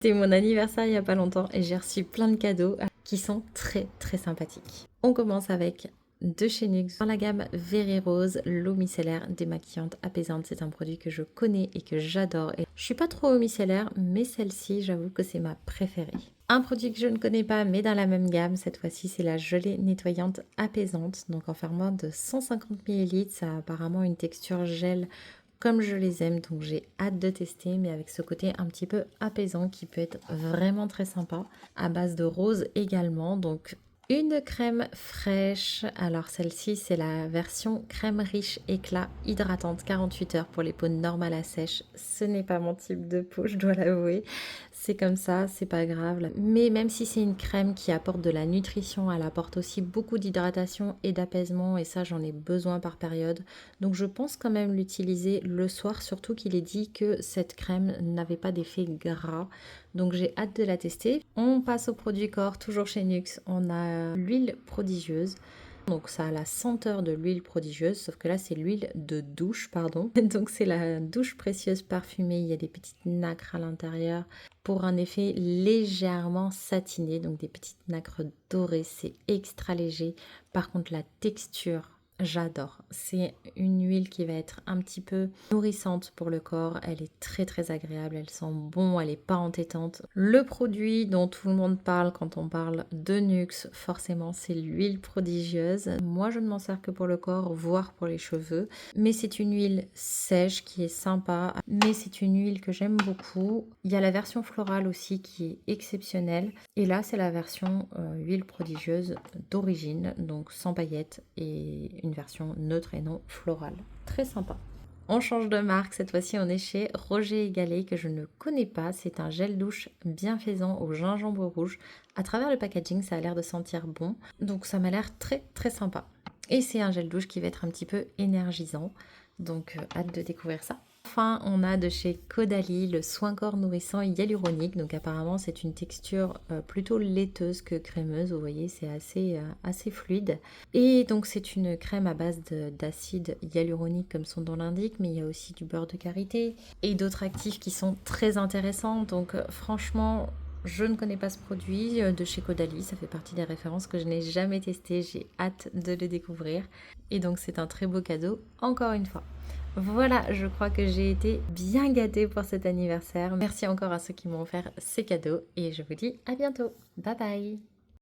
C'était mon anniversaire il n'y a pas longtemps et j'ai reçu plein de cadeaux qui sont très très sympathiques. On commence avec de chez NYX dans la gamme Very Rose, l'eau micellaire démaquillante apaisante. C'est un produit que je connais et que j'adore. Et je suis pas trop eau micellaire, mais celle-ci, j'avoue que c'est ma préférée. Un produit que je ne connais pas, mais dans la même gamme, cette fois-ci, c'est la gelée nettoyante apaisante. Donc en format de 150 ml, ça a apparemment une texture gel comme je les aime, donc j'ai hâte de tester, mais avec ce côté un petit peu apaisant qui peut être vraiment très sympa, à base de rose également. Donc une crème fraîche, alors celle-ci c'est la version crème riche éclat hydratante 48 heures pour les peaux normales à sèche. Ce n'est pas mon type de peau, je dois l'avouer, c'est comme ça, c'est pas grave. Mais même si c'est une crème qui apporte de la nutrition, elle apporte aussi beaucoup d'hydratation et d'apaisement, et ça j'en ai besoin par période. Donc je pense quand même l'utiliser le soir, surtout qu'il est dit que cette crème n'avait pas d'effet gras. Donc j'ai hâte de la tester. On passe au produit corps, toujours chez NYX. On a l'huile prodigieuse. Donc ça a la senteur de l'huile prodigieuse, sauf que là c'est l'huile de douche, pardon. Donc c'est la douche précieuse parfumée, il y a des petites nacres à l'intérieur pour un effet légèrement satiné, donc des petites nacres dorées, c'est extra léger. Par contre la texture, j'adore. C'est une huile qui va être un petit peu nourrissante pour le corps. Elle est très très agréable, elle sent bon, elle n'est pas entêtante. Le produit dont tout le monde parle quand on parle de NYX, forcément, c'est l'huile prodigieuse. Moi, je ne m'en sers que pour le corps, voire pour les cheveux. Mais c'est une huile sèche qui est sympa. Mais c'est une huile que j'aime beaucoup. Il y a la version florale aussi qui est exceptionnelle. Et là, c'est la version huile prodigieuse d'origine, donc sans paillettes et une version neutre et non florale. Très sympa. On change de marque, cette fois-ci on est chez Roger & Gallet que je ne connais pas. C'est un gel douche bienfaisant au gingembre rouge. À travers le packaging, ça a l'air de sentir bon. Donc ça m'a l'air très très sympa. Et c'est un gel douche qui va être un petit peu énergisant. Donc hâte de découvrir ça. Enfin, on a de chez Caudalie le soin corps nourrissant hyaluronique. Donc apparemment, c'est une texture plutôt laiteuse que crémeuse. Vous voyez, c'est assez fluide. Et donc, c'est une crème à base d'acide hyaluronique, comme son nom l'indique. Mais il y a aussi du beurre de karité et d'autres actifs qui sont très intéressants. Donc franchement, je ne connais pas ce produit de chez Caudalie. Ça fait partie des références que je n'ai jamais testées. J'ai hâte de le découvrir. Et donc, c'est un très beau cadeau, encore une fois. Voilà, je crois que j'ai été bien gâtée pour cet anniversaire. Merci encore à ceux qui m'ont offert ces cadeaux et je vous dis à bientôt. Bye bye!